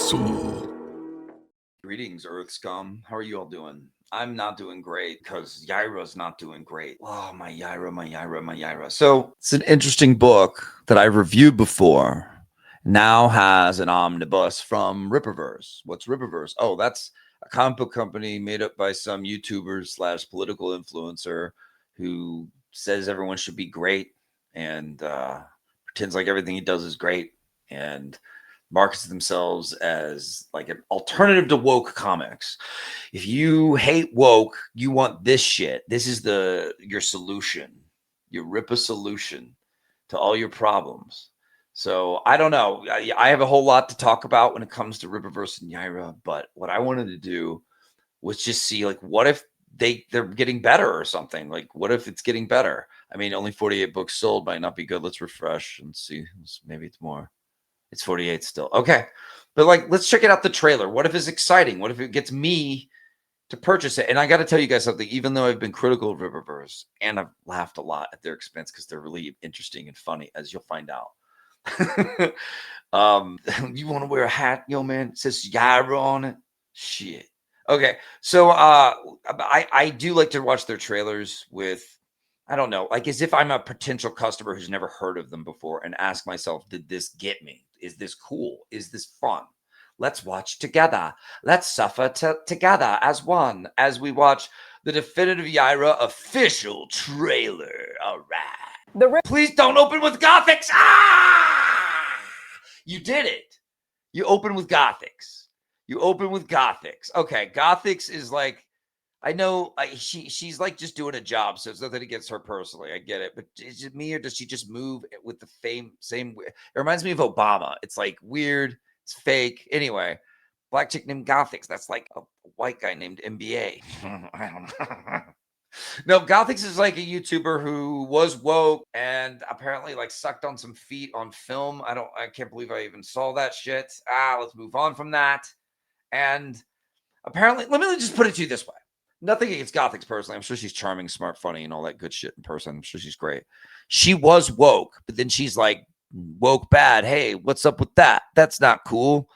Soul. Greetings, Earth scum. How are you all doing? I'm not doing great because Yaira's not doing great. Oh, my Yaira. So it's an interesting book that I reviewed before. Now has an omnibus from Rippaverse. What's Rippaverse? Oh, that's a comic book company made up by some YouTuber / political influencer who says everyone should be great and pretends like everything he does is great and markets themselves as like an alternative to woke comics. If you hate woke, you want this shit. This is your solution, your Rippa solution to all your problems. So I don't know. I have a whole lot to talk about when it comes to Rippaverse and Yaira, but what I wanted to do was just see like what if they're getting better or something. Like what if it's getting better? I mean, only 48 books sold might not be good. Let's refresh and see. Maybe it's more. It's 48 still. Okay. But like, let's check it out the trailer. What if it's exciting? What if it gets me to purchase it? And I got to tell you guys something, even though I've been critical of Rippaverse and I've laughed a lot at their expense because they're really interesting and funny, as you'll find out. You want to wear a hat, yo man? It says Yaira on it. Shit. Okay. So I do like to watch their trailers with, I don't know, like as if I'm a potential customer who's never heard of them before and ask myself, did this get me? Is this cool? Is this fun? Let's watch together. Let's suffer together as one as we watch the definitive Yaira official trailer. All right. Please don't open with Gothics. Ah! You did it. You open with Gothics. Okay, Gothics is like, I know she's like just doing a job, so it's nothing against her personally. I get it, but is it me or does she just move with the same? It reminds me of Obama. It's like weird. It's fake. Anyway, black chick named Gothics. That's like a white guy named MBA. I don't know. No, Gothics is like a YouTuber who was woke and apparently like sucked on some feet on film. I can't believe I even saw that shit. Let's move on from that. And apparently, let me just put it to you this way. Nothing against Gothics personally. I'm sure she's charming, smart, funny, and all that good shit in person. I'm sure she's great. She was woke, but then she's like, woke bad. Hey, what's up with that? That's not cool.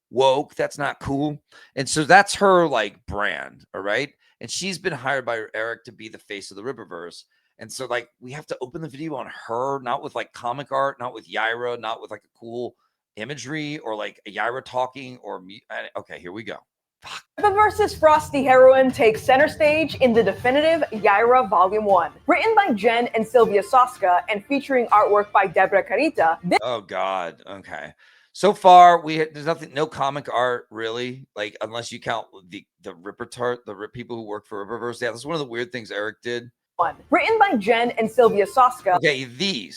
Woke, that's not cool. And so that's her like brand, all right? And she's been hired by Eric to be the face of the Rippaverse. And so like we have to open the video on her, not with like comic art, not with Yaira, not with like a cool imagery or like a Yaira talking or me. Okay, here we go. Rippaverse's Frosty heroine takes center stage in the definitive Yaira Volume 1. Written by Jen and Sylvia Soska and featuring artwork by Deborah Carita. Oh, God. Okay. So far, there's nothing, no comic art really, like unless you count the people who work for Rippaverse. Yeah, that's one of the weird things Eric did. Written by Jen and Sylvia Soska. Okay,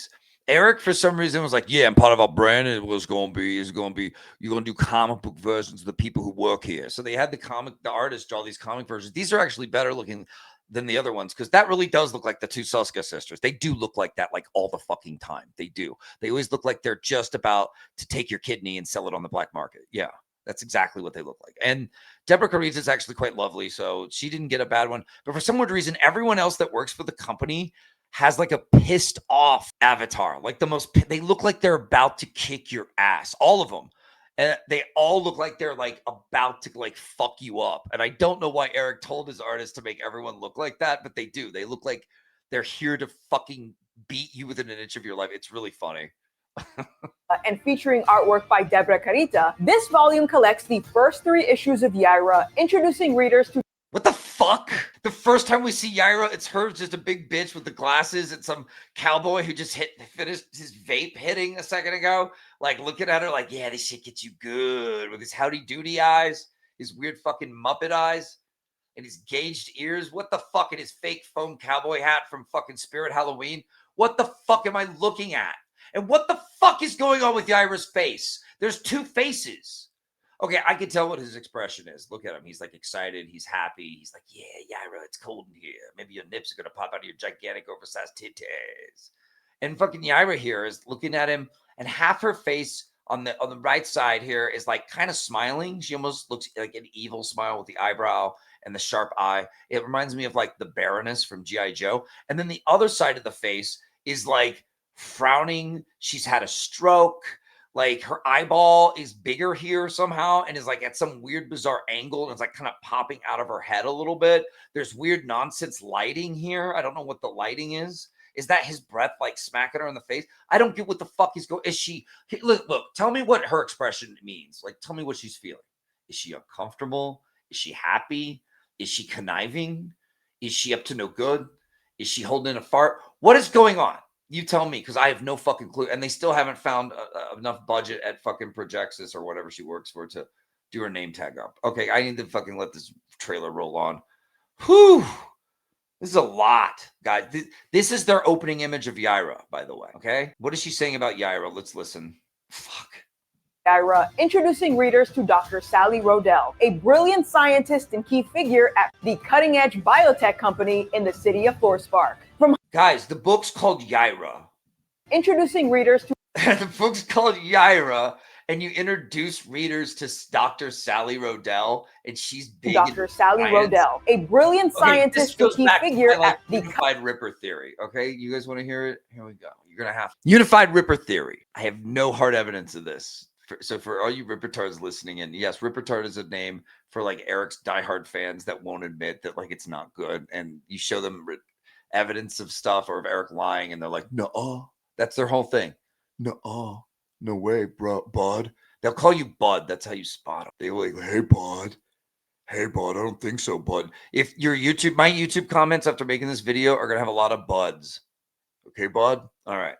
Eric, for some reason, was like, yeah, and part of our brand is going to be, you're going to do comic book versions of the people who work here. So they had the artists draw these comic versions. These are actually better looking than the other ones because that really does look like the two Soska sisters. They do look like that like all the fucking time. They do. They always look like they're just about to take your kidney and sell it on the black market. Yeah, that's exactly what they look like. And Deborah Carita is actually quite lovely, so she didn't get a bad one. But for some weird reason, everyone else that works for the company has like a pissed off avatar, like they look like they're about to kick your ass, all of them. And they all look like they're like about to like fuck you up. And I don't know why Eric told his artists to make everyone look like that, but they do. They look like they're here to fucking beat you within an inch of your life. It's really funny. And featuring artwork by Deborah Carita, this volume collects the first 3 issues of Yaira, introducing readers to... What the fuck? The first time we see Yaira, it's her just a big bitch with the glasses and some cowboy who just finished his vape hitting a second ago. Like looking at her like, yeah, this shit gets you good with his howdy doody eyes, his weird fucking Muppet eyes, and his gauged ears. What the fuck? And his fake foam cowboy hat from fucking Spirit Halloween. What the fuck am I looking at? And what the fuck is going on with Yaira's face? There's 2 faces. Okay, I can tell what his expression is. Look at him. He's like excited. He's happy. He's like, yeah, Yaira, it's cold in here. Maybe your nips are going to pop out of your gigantic oversized titties. And fucking Yaira here is looking at him, and half her face on the right side here is like kind of smiling. She almost looks like an evil smile with the eyebrow and the sharp eye. It reminds me of like the Baroness from G.I. Joe. And then the other side of the face is like frowning. She's had a stroke. Like her eyeball is bigger here somehow and is like at some weird bizarre angle and it's like kind of popping out of her head a little bit. There's weird nonsense lighting here. I don't know what the lighting is. Is that his breath like smacking her in the face? I don't get what the fuck is going. Is she look, tell me what her expression means. Like tell me what she's feeling. Is she uncomfortable? Is she happy? Is she conniving? Is she up to no good? Is she holding a fart? What is going on? You tell me, because I have no fucking clue. And they still haven't found enough budget at fucking Projexis or whatever she works for to do her name tag up. Okay, I need to fucking let this trailer roll on. Whew. This is a lot, guys. This is their opening image of Yaira, by the way. Okay? What is she saying about Yaira? Let's listen. Fuck. Yaira, introducing readers to Dr. Sally Rodell, a brilliant scientist and key figure at the cutting-edge biotech company in the city of Florspark. Guys, the book's called Yaira. Introducing readers to the book's called Yaira, and you introduce readers to Dr. Sally Rodell, and she's big. Dr. Sally Rodell, a brilliant scientist and key figure at the Unified Ripper Theory. Okay, you guys want to hear it? Here we go. You're gonna have Unified Ripper Theory. I have no hard evidence of this. So for all you Rippertards listening in, yes, Rippertard is a name for like Eric's diehard fans that won't admit that like it's not good, and you show them evidence of stuff or of Eric lying, and they're like, no, that's their whole thing. No way, bro, bud. They'll call you Bud. That's how you spot them. They will like, hey, Bud, I don't think so, Bud. If your my YouTube comments after making this video are gonna have a lot of buds. Okay, Bud. All right,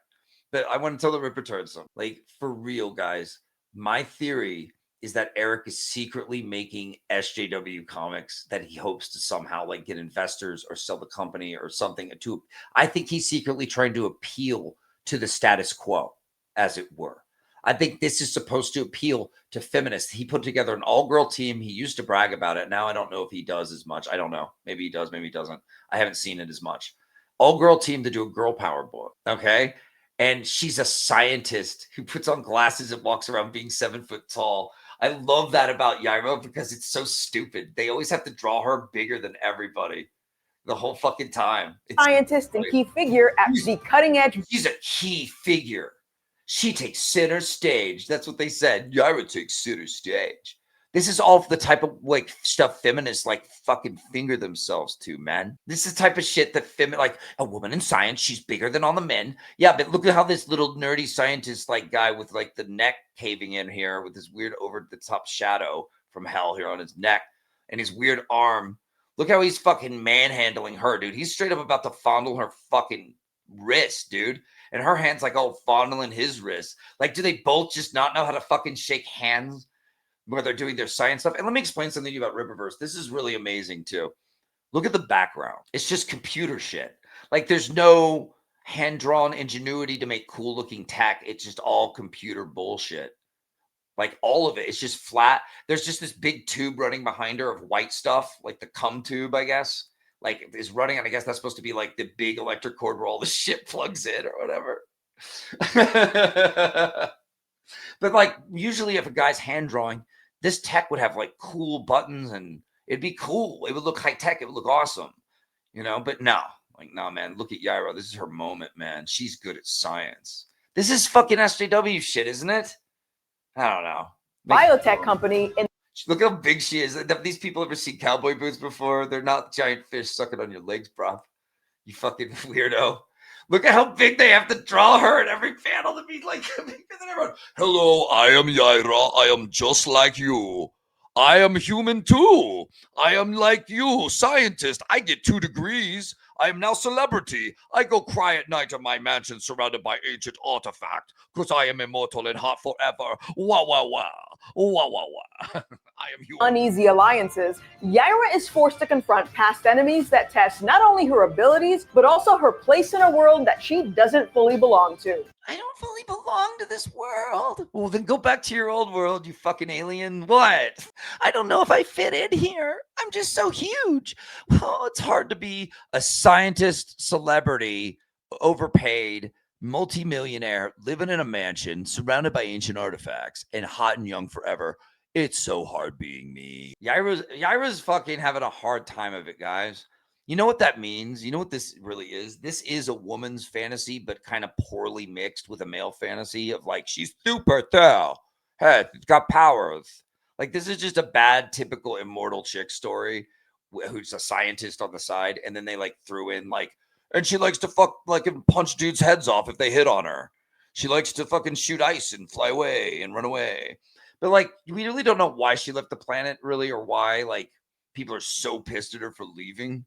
but I want to tell the Rippertards something. Like for real, guys. My theory is that Eric is secretly making SJW comics that he hopes to somehow like get investors or sell the company or something to. I think he's secretly trying to appeal to the status quo, as it were. I think this is supposed to appeal to feminists. He put together an all-girl team. He used to brag about it. Now I don't know if he does as much. I don't know. Maybe he does. Maybe he doesn't. I haven't seen it as much. All-girl team to do a girl power book. Okay. And she's a scientist who puts on glasses and walks around being 7 foot tall. I love that about Yaira because it's so stupid. They always have to draw her bigger than everybody the whole fucking time. It's scientist and key figure at the cutting edge. She's a key figure. She takes center stage. That's what they said. Yaira takes center stage. This is all the type of like stuff feminists like fucking finger themselves to, man. This is the type of shit that like a woman in science, she's bigger than all the men. Yeah, but look at how this little nerdy scientist like guy with like the neck caving in here with this weird over the top shadow from hell here on his neck and his weird arm. Look how he's fucking manhandling her, dude. He's straight up about to fondle her fucking wrist, dude. And her hand's like all fondling his wrist. Like, do they both just not know how to fucking shake hands where they're doing their science stuff? And let me explain something to you about Rippaverse. This is really amazing too. Look at the background. It's just computer shit. Like there's no hand-drawn ingenuity to make cool looking tech. It's just all computer bullshit. Like all of it. It's just flat. There's just this big tube running behind her of white stuff, like the cum tube, I guess. Like is running, and I guess that's supposed to be like the big electric cord where all the shit plugs in or whatever. But like usually if a guy's hand drawing, this tech would have like cool buttons and it'd be cool. It would look high tech. It would look awesome, you know, but no, like, no, man, look at Yaira. This is her moment, man. She's good at science. This is fucking SJW shit, isn't it? I don't know. Biotech company. Look how big she is. Have these people ever seen cowboy boots before? They're not giant fish sucking on your legs, bro. You fucking weirdo. Look at how big they have to draw her in every panel to be like bigger than everyone. Hello, I am Yaira. I am just like you. I am human too. I am like you, scientist. I get 2 degrees. I am now celebrity. I go cry at night in my mansion surrounded by ancient artifact because I am immortal and hot forever. Wah, wah, wah. Wah, wah, wah. I am human. Uneasy alliances, Yaira is forced to confront past enemies that test not only her abilities, but also her place in a world that she doesn't fully belong to. I don't fully belong to this world. Well, then go back to your old world, you fucking alien. What? I don't know if I fit in here. I'm just so huge. Oh, it's hard to be a scientist, celebrity, overpaid, multimillionaire, living in a mansion, surrounded by ancient artifacts, and hot and young forever. It's so hard being me. Yaira's fucking having a hard time of it, guys. You know what that means? You know what this really is? This is a woman's fantasy, but kind of poorly mixed with a male fantasy of like, she's super tall. Hey, she's got powers. Like, this is just a bad, typical immortal chick story who's a scientist on the side. And then they like threw in like, and she likes to fuck like and punch dudes' heads off if they hit on her. She likes to fucking shoot ice and fly away and run away. But like, we really don't know why she left the planet, really, or why like people are so pissed at her for leaving.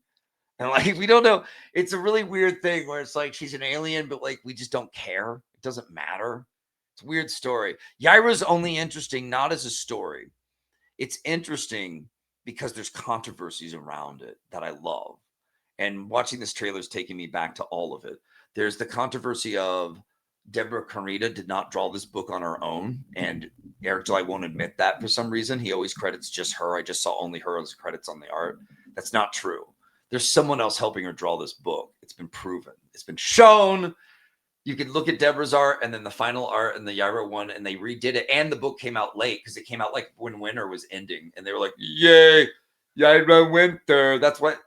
And like, we don't know. It's a really weird thing where it's like she's an alien, but like we just don't care. It doesn't matter. It's a weird story. Yaira's only interesting not as a story. It's interesting because there's controversies around it that I love. And watching this trailer is taking me back to all of it. There's the controversy of Deborah Carita did not draw this book on her own. And Eric July won't admit that for some reason. He always credits just her. I just saw only her as credits on the art. That's not true. There's someone else helping her draw this book. It's been proven. It's been shown. You can look at Deborah's art and then the final art and the Yaira one, and they redid it. And the book came out late because it came out like when winter was ending. And they were like, yay, Yaira winter. That's why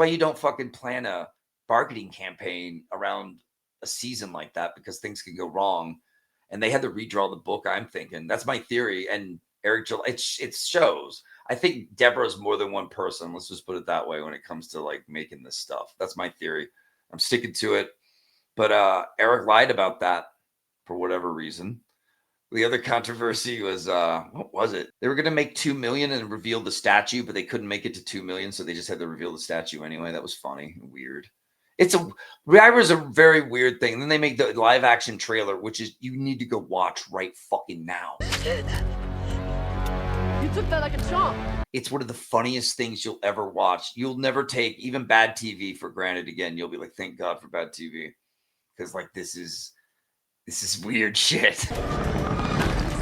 you don't fucking plan a marketing campaign around a season like that, because things can go wrong. And they had to redraw the book, I'm thinking. That's my theory. And Eric July, it shows. I think Deborah's more than one person. Let's just put it that way when it comes to like making this stuff. That's my theory. I'm sticking to it. But Eric lied about that for whatever reason. The other controversy was what was it? They were going to make 2 million and reveal the statue, but they couldn't make it to 2 million, so they just had to reveal the statue anyway. That was funny and weird. Yaira's a very weird thing. And then they make the live action trailer, which is you need to go watch right fucking now. You took that like a chump. It's one of the funniest things you'll ever watch. You'll never take even bad TV for granted again. You'll be like, thank God for bad TV. Because like this is weird shit.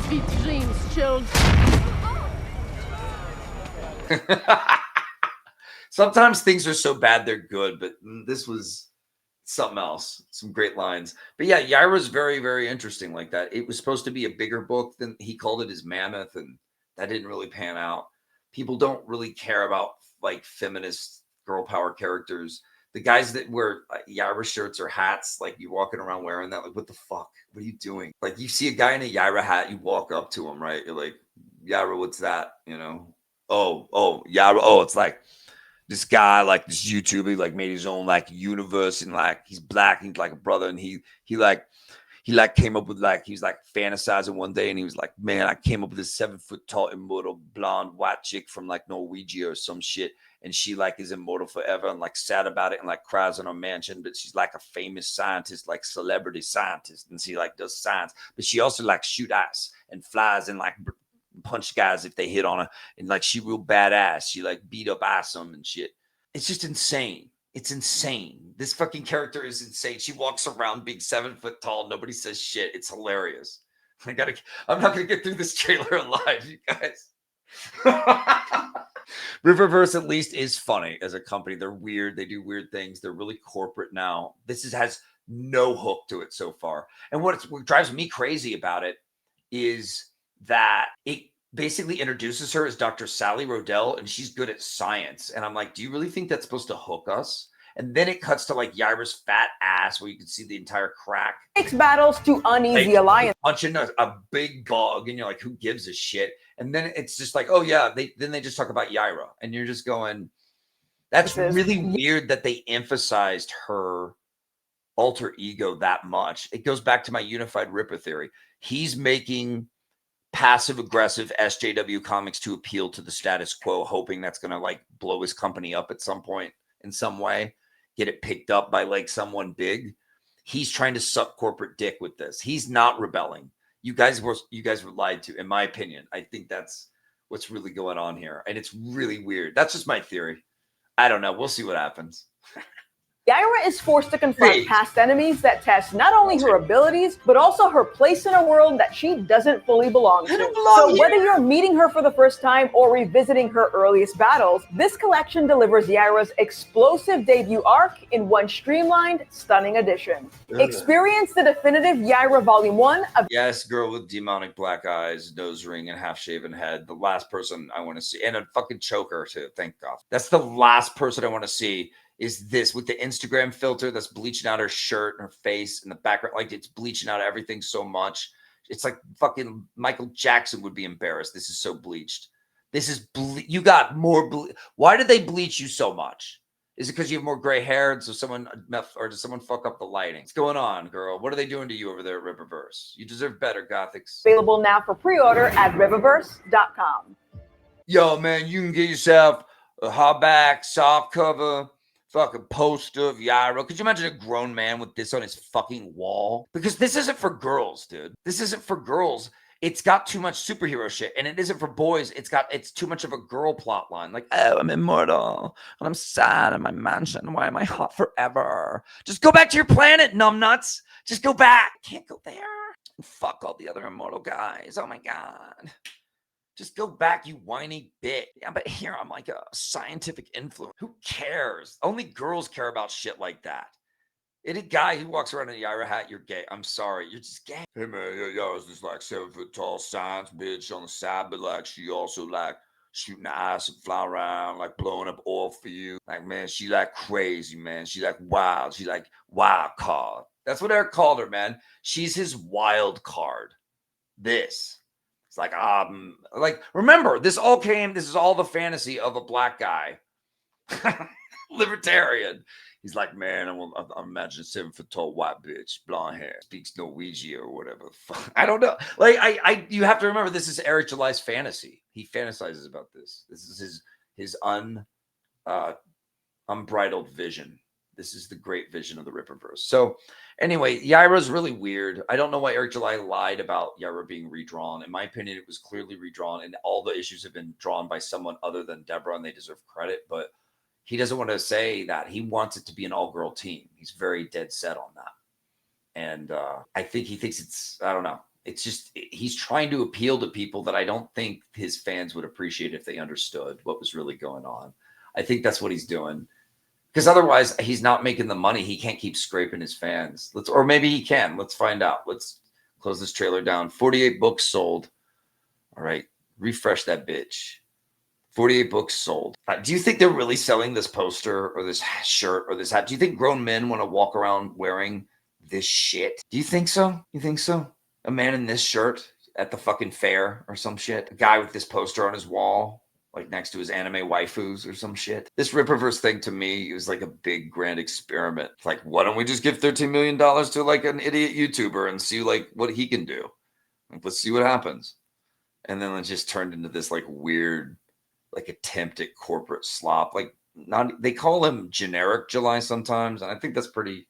Sweet dreams, children. Sometimes things are so bad they're good, but this was something else. Some great lines. But yeah, Yaira's very, very interesting like that. It was supposed to be a bigger book than he called it his mammoth, and that didn't really pan out. People don't really care about like feminist girl power characters. The guys that wear Yaira shirts or hats, like you're walking around wearing that, like, what the fuck? What are you doing? Like, you see a guy in a Yaira hat, you walk up to him, right? You're like, Yaira, what's that? You know? Oh, Yaira. Oh, it's like this guy, like this YouTuber, he like made his own like universe, and like he's black, he's like a brother, and he came up with like, he was like fantasizing one day, and he was like, man, I came up with this 7-foot tall immortal blonde white chick from like Norwegia or some shit, and she like is immortal forever, and like sad about it and like cries in her mansion, but she's like a famous scientist, like celebrity scientist, and she like does science, but she also like shoot ice and flies and like punch guys if they hit on her, and like she real badass. She like beat up awesome and shit. It's just insane. It's insane. This fucking character is insane. She walks around being 7 foot tall. Nobody says shit. It's hilarious. I'm not gonna get through this trailer alive, you guys. Rippaverse at least is funny as a company. They're weird. They do weird things. They're really corporate now. This has no hook to it so far. And what drives me crazy about it is that it basically introduces her as Dr. Sally Rodell, and she's good at science. And I'm like, do you really think that's supposed to hook us? And then it cuts to like Yaira's fat ass where you can see the entire crack. Takes battles to uneasy alliance. Punching a big bug, and you're like, who gives a shit? And then it's just like, oh yeah, they just talk about Yaira, and you're just going, that's really weird that they emphasized her alter ego that much. It goes back to my unified Rippa theory. He's making passive aggressive SJW comics to appeal to the status quo, hoping that's going to like blow his company up at some point in some way, get it picked up by like someone big. He's trying to suck corporate dick with this. He's not rebelling. You guys were lied to, in my opinion. I think that's what's really going on here. And it's really weird. That's just my theory. I don't know. We'll see what happens. Yaira is forced to confront past enemies that test not only her abilities, but also her place in a world that she doesn't fully belong to. So whether you're meeting her for the first time or revisiting her earliest battles, this collection delivers Yaira's explosive debut arc in one streamlined, stunning edition. Experience the definitive Yaira Volume 1 of Yes, girl with demonic black eyes, nose ring, and half-shaven head. The last person I want to see. And a fucking choker too, thank God. That's the last person I want to see is this with the Instagram filter that's bleaching out her shirt and her face and the background. Like it's bleaching out everything so much. It's like fucking Michael Jackson would be embarrassed. This is so bleached. This is you got more. Why did they bleach you so much? Is it because you have more gray hair? And so someone, or does someone fuck up the lighting? What's going on, girl? What are they doing to you over there at Rippaverse? You deserve better, Gothics. Available now for pre-order at rippaverse.com. Yo, man, you can get yourself a hardback, soft cover, fucking poster of Yaira. Could you imagine a grown man with this on his fucking wall? Because this isn't for girls, dude. This isn't for girls. It's got too much superhero shit, and it isn't for boys. It's too much of a girl plot line. Like, oh, I'm immortal, and I'm sad in my mansion. Why am I hot forever? Just go back to your planet, numbnuts. Just go back. Can't go there. Fuck all the other immortal guys. Oh my god. Just go back, you whiny bitch. Yeah, but here I'm like a scientific influence. Who cares? Only girls care about shit like that. Any guy who walks around in a Yaira hat, you're gay. I'm sorry, you're just gay. Hey man, Yaira's this like 7-foot tall science bitch on the side, but like she also like shooting the ice and fly around, like blowing up oil for you. Like man, she like crazy, man. She like wild. She like wild card. That's what Eric called her, man. She's his wild card. This. It's like remember, this is all the fantasy of a black guy. Libertarian. He's like, man, I imagine a 7-foot tall white bitch, blonde hair, speaks Norwegian or whatever. I don't know. Like, you have to remember, this is Eric July's fantasy. He fantasizes about this. This is his unbridled vision. This is the great vision of the Rippaverse. So, anyway, Yaira's really weird. I don't know why Eric July lied about Yaira being redrawn. In my opinion, it was clearly redrawn, and all the issues have been drawn by someone other than Deborah, and they deserve credit. But he doesn't want to say that. He wants it to be an all-girl team. He's very dead set on that. And I think he thinks it's, I don't know. It's just, he's trying to appeal to people that I don't think his fans would appreciate if they understood what was really going on. I think that's what he's doing. Because otherwise, he's not making the money. He can't keep scraping his fans. Or maybe he can. Let's find out. Let's close this trailer down. 48 books sold. All right. Refresh that bitch. 48 books sold. Do you think they're really selling this poster or this shirt or this hat? Do you think grown men want to walk around wearing this shit? Do you think so? You think so? A man in this shirt at the fucking fair or some shit? A guy with this poster on his wall, like next to his anime waifus or some shit? This Rippaverse thing to me was like a big grand experiment. It's like, why don't we just give $13 million to like an idiot YouTuber and see like what he can do? Like, let's see what happens. And then it just turned into this like weird, like attempt at corporate slop. Like, not, they call him generic July sometimes, and I think that's pretty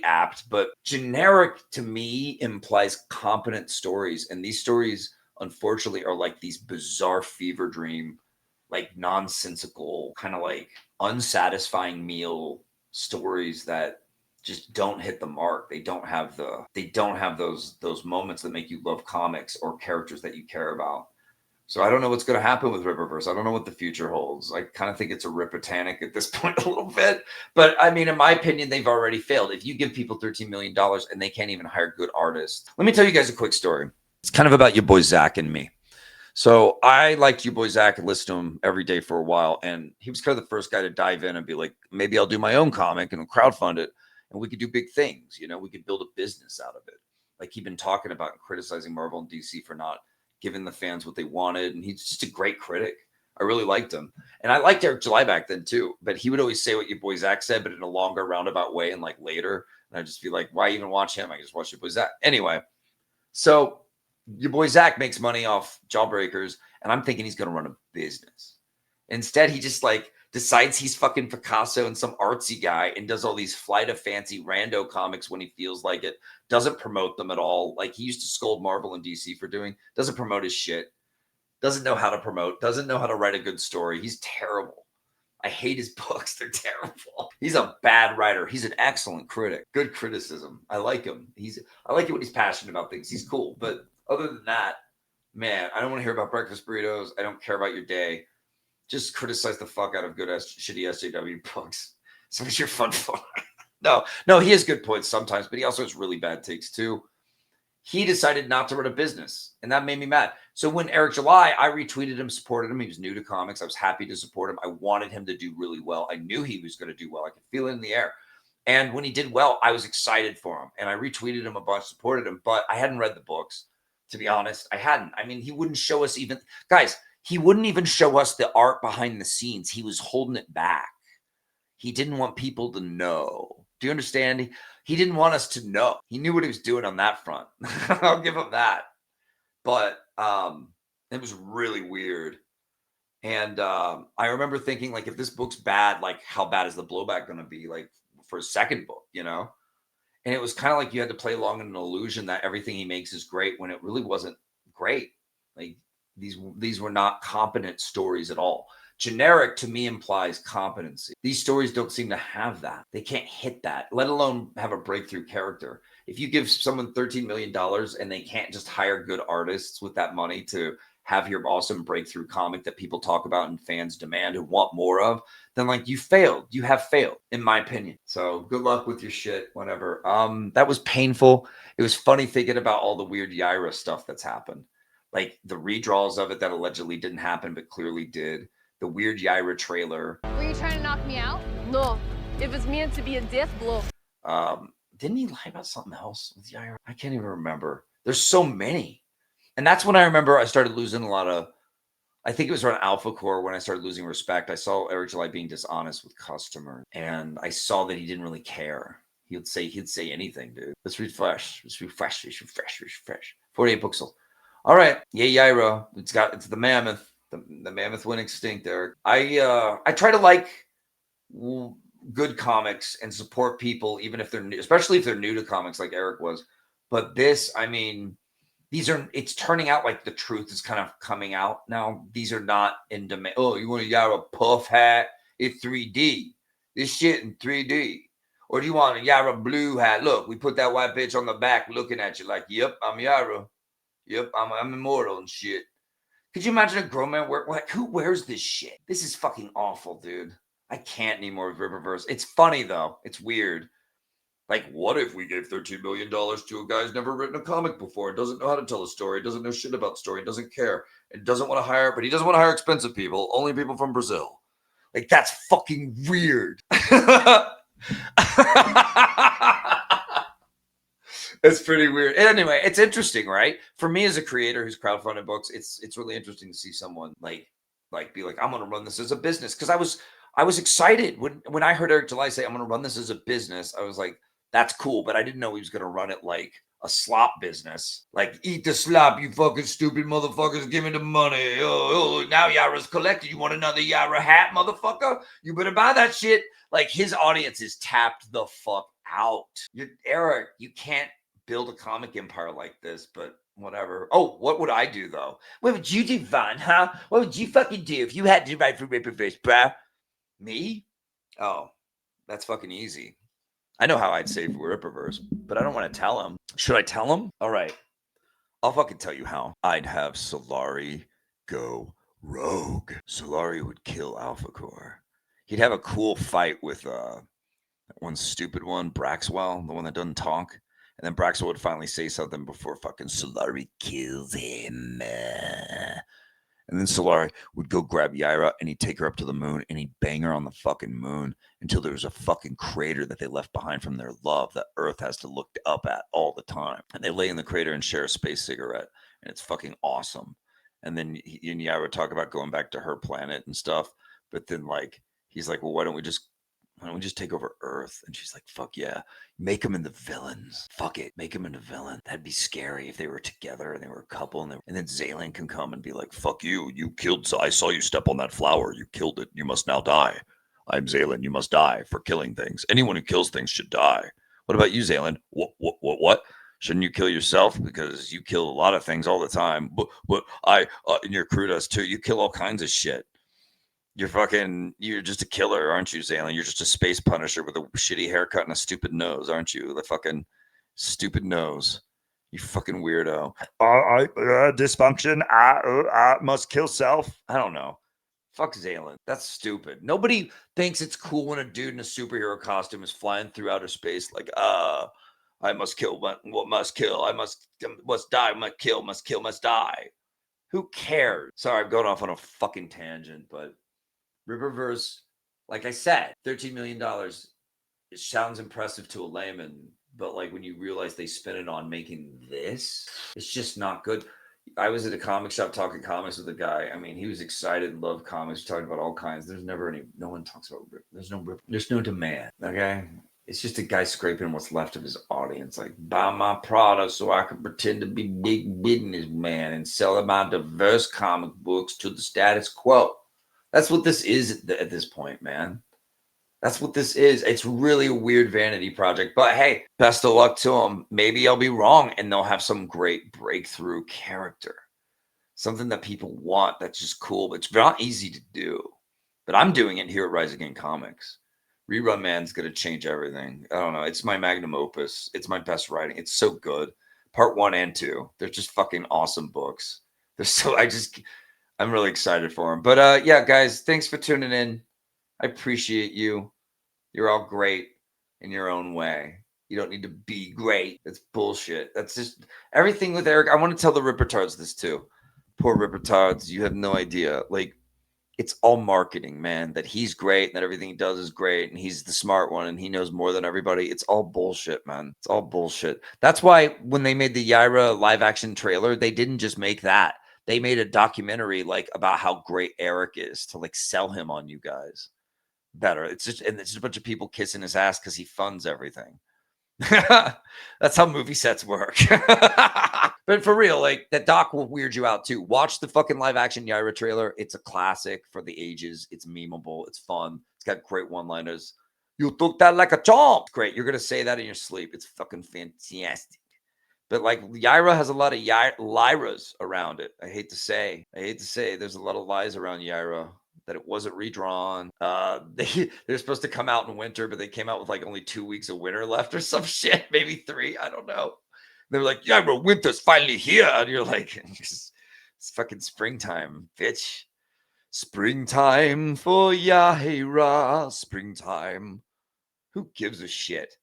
apt. But generic to me implies competent stories, and these stories unfortunately are like these bizarre fever dream, like nonsensical, kind of like unsatisfying meal stories that just don't hit the mark. They don't have those moments that make you love comics or characters that you care about. So I don't know what's going to happen with Rippaverse. I don't know what the future holds. I kind of think it's a Rippatanic at this point a little bit. But I mean, in my opinion, they've already failed. If you give people $13 million and they can't even hire good artists. Let me tell you guys a quick story. It's kind of about your boy Zach and me. So I liked your boy Zach and listened to him every day for a while. And he was kind of the first guy to dive in and be like, maybe I'll do my own comic and crowdfund it. And we could do big things. You know, we could build a business out of it. Like he'd been talking about and criticizing Marvel and DC for not giving the fans what they wanted. And he's just a great critic. I really liked him. And I liked Eric July back then too. But he would always say what your boy Zach said, but in a longer roundabout way and like later. And I'd just be like, why even watch him? I just watch your boy Zach. Anyway, so your boy Zach makes money off Jawbreakers. And I'm thinking he's going to run a business. Instead, he just like decides he's fucking Picasso and some artsy guy and does all these flight of fancy rando comics when he feels like it. Doesn't promote them at all. Like he used to scold Marvel and DC for doing. Doesn't promote his shit. Doesn't know how to promote. Doesn't know how to write a good story. He's terrible. I hate his books. They're terrible. He's a bad writer. He's an excellent critic. Good criticism. I like him. I like it when he's passionate about things. He's cool. But other than that, man, I don't want to hear about breakfast burritos. I don't care about your day. Just criticize the fuck out of good shitty SJW books. So it's your fun for. No, he has good points sometimes, but he also has really bad takes too. he decided not to run a business, and that made me mad. So when Eric July, I retweeted him, supported him. He was new to comics. I was happy to support him. I wanted him to do really well. I knew he was going to do well. I could feel it in the air. And when he did well, I was excited for him. And I retweeted him a bunch, supported him. But I hadn't read the books, to be honest. I hadn't. I mean, he wouldn't show us even, guys, he wouldn't even show us the art behind the scenes. He was holding it back. He didn't want people to know. Do you understand? He didn't want us to know. He knew what he was doing on that front. I'll give him that. But it was really weird. And I remember thinking, like, if this book's bad, like, how bad is the blowback going to be, like, for a second book, you know? And it was kind of like you had to play along in an illusion that everything he makes is great when it really wasn't great. Like, these were not competent stories at all. Generic to me implies competency. These stories don't seem to have that. They can't hit that, let alone have a breakthrough character. If you give someone $13 million and they can't just hire good artists with that money to have your awesome breakthrough comic that people talk about and fans demand and want more of, then like you failed. You have failed, in my opinion. So good luck with your shit, whatever. That was painful. It was funny thinking about all the weird Yaira stuff that's happened. Like the redraws of it that allegedly didn't happen, but clearly did. The weird Yaira trailer. Were you trying to knock me out? No, if it's meant to be a death blow. Didn't he lie about something else with Yaira? I can't even remember. There's so many. And that's when I remember I started losing a lot of, I think it was around Alpha Core when I started losing respect. I saw Eric July being dishonest with customers. And I saw that he didn't really care. He'd say anything, dude. Let's refresh. 48 pixel. All right. Yay, Yaira. It's the mammoth. The mammoth went extinct, Eric. I try to like good comics and support people, even if they're new, especially if they're new to comics like Eric was. But this, I mean, it's turning out like the truth is kind of coming out now. These are not in demand. Oh, you want a Yaira puff hat? It's 3D. This shit in 3D. Or do you want a Yaira blue hat? Look, we put that white bitch on the back looking at you like, yep, I'm Yaira. Yep, I'm immortal and shit. Could you imagine a grown man who wears this shit? This is fucking awful, dude. I can't anymore with Rippaverse. It's funny though. It's weird. Like, what if we gave $13 million to a guy who's never written a comic before, doesn't know how to tell a story, doesn't know shit about the story, doesn't care, and doesn't want to hire, but he doesn't want to hire expensive people, only people from Brazil. Like, that's fucking weird. It's pretty weird. Anyway, it's interesting, right? For me as a creator who's crowdfunded books, it's really interesting to see someone like be like, I'm gonna run this as a business. Because I was excited when I heard Eric July say I'm gonna run this as a business. I was like, that's cool, but I didn't know he was gonna run it like a slop business. Like, eat the slop, you fucking stupid motherfuckers, give me the money. Oh, now Yaira's collected. You want another Yaira hat, motherfucker? You better buy that shit. Like, his audience is tapped the fuck out. Eric, you can't build a comic empire like this, but whatever. Oh, what would I do though? What would you do, Vaughn, huh? What would you fucking do if you had to write for Rippaverse, bruh? Me? Oh, that's fucking easy. I know how I'd save Rippaverse, but I don't want to tell him. Should I tell him? All right. I'll fucking tell you how. I'd have Solari go rogue. Solari would kill Alpha Core. He'd have a cool fight with that one stupid one, Braxwell, the one that doesn't talk. And then Braxwell would finally say something before fucking Solari kills him. And then Solari would go grab Yaira and he'd take her up to the moon and he'd bang her on the fucking moon until there was a fucking crater that they left behind from their love that Earth has to look up at all the time. And they lay in the crater and share a space cigarette. And it's fucking awesome. And then he and Yaira would talk about going back to her planet and stuff. But then like, he's like, well, why don't we just take over Earth? And she's like, fuck yeah. Make them into villains. Fuck it. Make them into villains. That'd be scary if they were together and they were a couple. And then Zalen can come and be like, fuck you. You killed. I saw you step on that flower. You killed it. You must now die. I'm Zalen. You must die for killing things. Anyone who kills things should die. What about you, Zalen? What? Shouldn't you kill yourself? Because you kill a lot of things all the time. But and your crew does too. You kill all kinds of shit. You're just a killer, aren't you, Zalen? You're just a space punisher with a shitty haircut and a stupid nose, aren't you? The fucking stupid nose. You fucking weirdo. Dysfunction. I must kill self. I don't know. Fuck Zalen. That's stupid. Nobody thinks it's cool when a dude in a superhero costume is flying through outer space like, I must kill, what must kill, I must die, must kill, must die. Who cares? Sorry, I'm going off on a fucking tangent, but Rippaverse, like I said, $13 million, it sounds impressive to a layman, but like when you realize they spent it on making this, it's just not good. I was at a comic shop talking comics with a guy. I mean, he was excited, loved comics, talking about all kinds. There's never any, no one talks about Rip. There's no demand. Okay. It's just a guy scraping what's left of his audience. Like, buy my product so I can pretend to be big businessman and sell my diverse comic books to the status quo. That's what this is at this point, man. That's what this is. It's really a weird vanity project. But hey, best of luck to them. Maybe I'll be wrong and they'll have some great breakthrough character. Something that people want that's just cool. But it's not easy to do. But I'm doing it here at Rise Again Comics. Rerun Man's going to change everything. I don't know. It's my magnum opus. It's my best writing. It's so good. Part 1 and 2. They're just fucking awesome books. They're so, I'm really excited for them. But yeah, guys, thanks for tuning in. I appreciate you. You're all great in your own way. You don't need to be great. That's bullshit. That's just everything with Eric. I want to tell the Rippertards this too. Poor Rippertards. You have no idea. Like, it's all marketing, man, that he's great and that everything he does is great and he's the smart one and he knows more than everybody. It's all bullshit, man. It's all bullshit. That's why when they made the Yaira live action trailer, they didn't just make that. They made a documentary like about how great Eric is to like sell him on you guys better. It's just a bunch of people kissing his ass because he funds everything. That's how movie sets work. But for real, like that doc will weird you out too. Watch the fucking live action Yaira trailer. It's a classic for the ages. It's memeable. It's fun. It's got great one-liners. You took that like a chomp. Great. You're gonna say that in your sleep. It's fucking fantastic. But like Yaira has a lot of Lyras around it. I hate to say there's a lot of lies around Yaira. That it wasn't redrawn. They're supposed to come out in winter, but they came out with like only 2 weeks of winter left or some shit, maybe 3. I don't know. They're like, yeah, bro, winter's finally here. And you're like, it's fucking springtime, bitch. Springtime for Yaira. Springtime. Who gives a shit?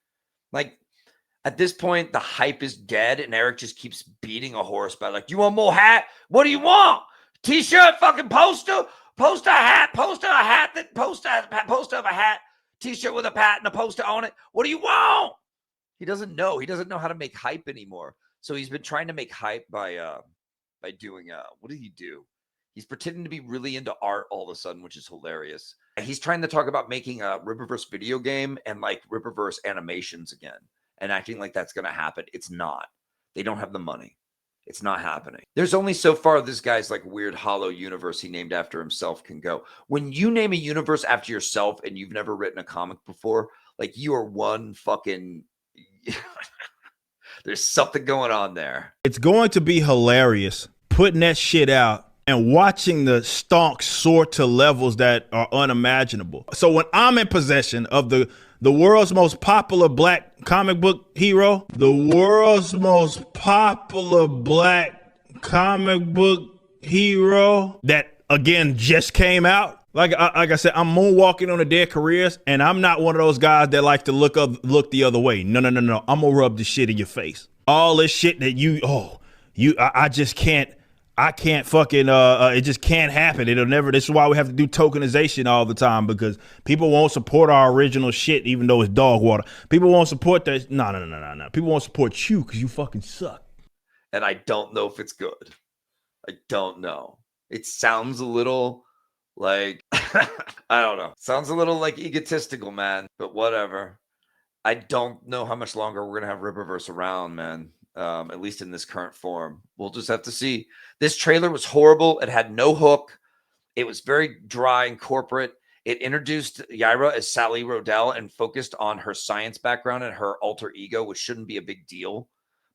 Like, at this point, the hype is dead, and Eric just keeps beating a horse by like, you want more hat? What do you want? T-shirt, fucking poster? Poster hat, poster of a hat, T-shirt with a hat and a poster on it. What do you want? He doesn't know. He doesn't know how to make hype anymore. So he's been trying to make hype by doing what did he do? He's pretending to be really into art all of a sudden, which is hilarious. He's trying to talk about making a Rippaverse video game and like Rippaverse animations again, and acting like that's going to happen. It's not. They don't have the money. It's not happening. There's only so far this guy's like weird hollow universe he named after himself can go. When you name a universe after yourself and you've never written a comic before, like you are one fucking there's something going on there. It's going to be hilarious putting that shit out and watching the stonks soar to levels that are unimaginable. So when I'm in possession of the world's most popular black comic book hero, the world's most popular black comic book hero that again just came out. Like I said, I'm moonwalking on the dead careers, and I'm not one of those guys that like to look the other way. No. I'm gonna rub the shit in your face. All this shit that I just can't. I can't fucking, it just can't happen. It'll never, this is why we have to do tokenization all the time, because people won't support our original shit, even though it's dog water. People won't support that. No. People won't support you because you fucking suck. And I don't know if it's good. I don't know. It sounds a little like, I don't know. Sounds a little like egotistical, man, but whatever. I don't know how much longer we're going to have Rippaverse around, man. At least in this current form. We'll just have to see. This trailer was horrible. It had no hook. It was very dry and corporate. It introduced Yaira as Sally Rodell and focused on her science background and her alter ego, which shouldn't be a big deal.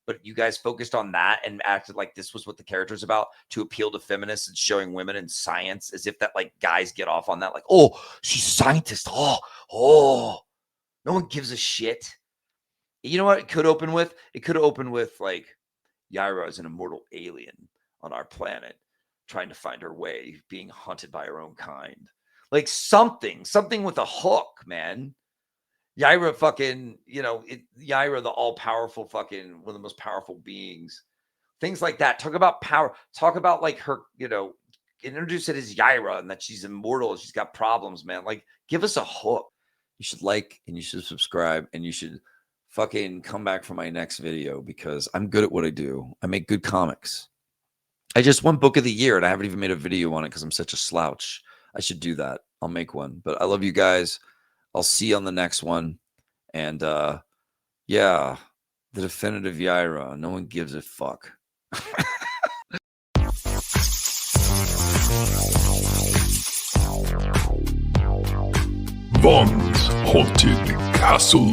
But you guys focused on that and acted like this was what the character's about, to appeal to feminists and showing women in science, as if that like guys get off on that. Like, oh, she's a scientist. Oh, no one gives a shit. You know what it could open with? It could open with like Yaira is an immortal alien on our planet, trying to find her way, being hunted by her own kind. Like something with a hook, man. Yaira fucking, Yaira, the all-powerful fucking, one of the most powerful beings. Things like that. Talk about power. Talk about like her, introduce it as Yaira and that she's immortal. She's got problems, man. Like, give us a hook. You should like and you should subscribe and you should fucking come back for my next video because I'm good at what I do. I make good comics. I just won book of the year and I haven't even made a video on it because I'm such a slouch. I should do that. I'll make one. But I love you guys. I'll see you on the next one. And yeah, the definitive Yaira. No one gives a fuck. Vaughn's Haunted Castle.